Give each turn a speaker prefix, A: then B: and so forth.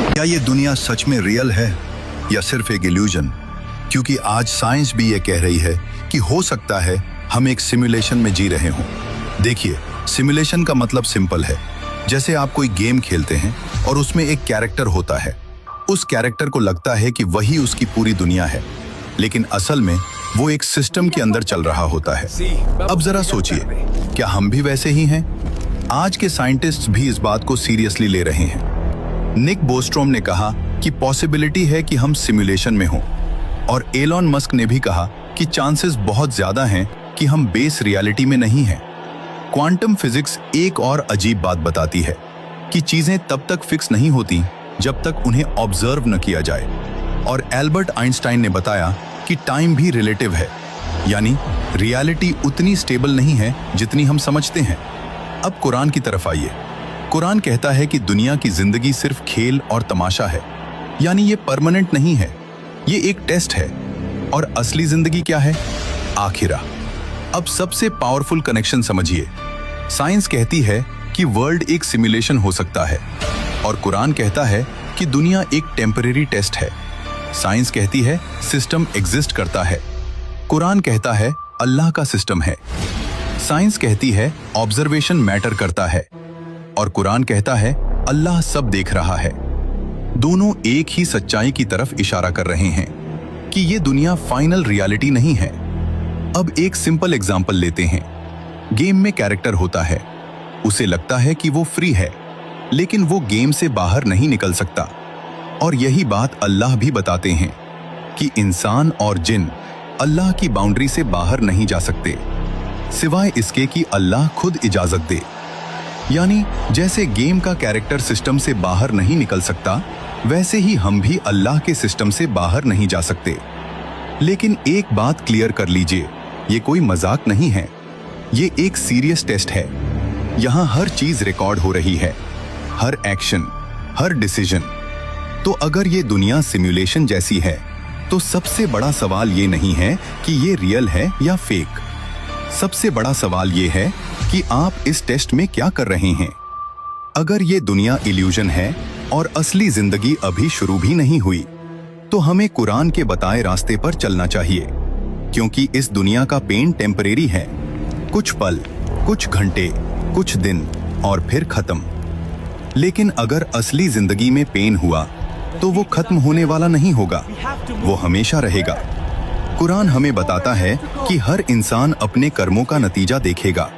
A: क्या ये दुनिया सच में रियल है या सिर्फ एक इल्यूजन? क्योंकि आज साइंस भी ये कह रही है कि हो सकता है हम एक सिमुलेशन में जी रहे हों। देखिए, सिमुलेशन का मतलब सिंपल है। जैसे आप कोई गेम खेलते हैं और उसमें एक कैरेक्टर होता है। उस कैरेक्टर को लगता है कि वही उसकी पूरी दुनिया है, लेकिन असल में वो एक सिस्टम के अंदर चल रहा होता है। अब जरा सोचिए, क्या हम भी वैसे ही हैं? आज के साइंटिस्ट्स भी इस बात को सीरियसली ले रहे हैं। निक बोस्ट्रोम ने कहा कि पॉसिबिलिटी है कि हम सिमुलेशन में हों, और एलॉन मस्क ने भी कहा कि चांसेस बहुत ज्यादा हैं कि हम बेस रियलिटी में नहीं हैं। क्वांटम फिजिक्स एक और अजीब बात बताती है कि चीजें तब तक फिक्स नहीं होती जब तक उन्हें ऑब्जर्व न किया जाए। और एल्बर्ट आइंस्टाइन ने बताया कि टाइम भी रिलेटिव है, यानी रियलिटी उतनी स्टेबल नहीं है जितनी हम समझते हैं। अब कुरान की तरफ आइए। कुरान कहता है कि दुनिया की जिंदगी सिर्फ खेल और तमाशा है, यानी ये परमानेंट नहीं है, ये एक टेस्ट है। और असली जिंदगी क्या है? आखिरा। अब सबसे पावरफुल कनेक्शन समझिए। साइंस कहती है कि वर्ल्ड एक सिमुलेशन हो सकता है, और कुरान कहता है कि दुनिया एक टेम्परेरी टेस्ट है। साइंस कहती है सिस्टम एग्जिस्ट करता है, कुरान कहता है अल्लाह का सिस्टम है। साइंस कहती है ऑब्जर्वेशन मैटर करता है, और कुरान कहता है अल्लाह सब देख रहा है। दोनों एक ही सच्चाई की तरफ इशारा कर रहे हैं कि ये दुनिया फाइनल रियलिटी नहीं है। अब एक सिंपल एग्जाम्पल लेते हैं। गेम में कैरेक्टर होता है, उसे लगता है कि वो फ्री है, लेकिन वो गेम से बाहर नहीं निकल सकता। और यही बात अल्लाह भी बताते हैं कि इंसान और जिन अल्लाह की बाउंड्री से बाहर नहीं जा सकते, सिवाय इसके कि अल्लाह खुद इजाजत दे। यानी जैसे गेम का कैरेक्टर सिस्टम से बाहर नहीं निकल सकता, वैसे ही हम भी अल्लाह के सिस्टम से बाहर नहीं जा सकते। लेकिन एक बात क्लियर कर लीजिए, ये कोई मजाक नहीं है, ये एक सीरियस टेस्ट है। यहाँ हर चीज रिकॉर्ड हो रही है, हर एक्शन, हर डिसीजन। तो अगर ये दुनिया सिमुलेशन जैसी है, तो सबसे बड़ा सवाल ये नहीं है कि ये रियल है या फेक। सबसे बड़ा सवाल ये है कि आप इस टेस्ट में क्या कर रहे हैं। अगर ये दुनिया इल्यूजन है और असली जिंदगी अभी शुरू भी नहीं हुई, तो हमें कुरान के बताए रास्ते पर चलना चाहिए, क्योंकि इस दुनिया का पेन टेम्परेरी है। कुछ पल, कुछ घंटे, कुछ दिन और फिर खत्म। लेकिन अगर असली जिंदगी में पेन हुआ, तो वो खत्म होने वाला नहीं होगा, वो हमेशा रहेगा। कुरान हमें बताता है कि हर इंसान अपने कर्मों का नतीजा देखेगा।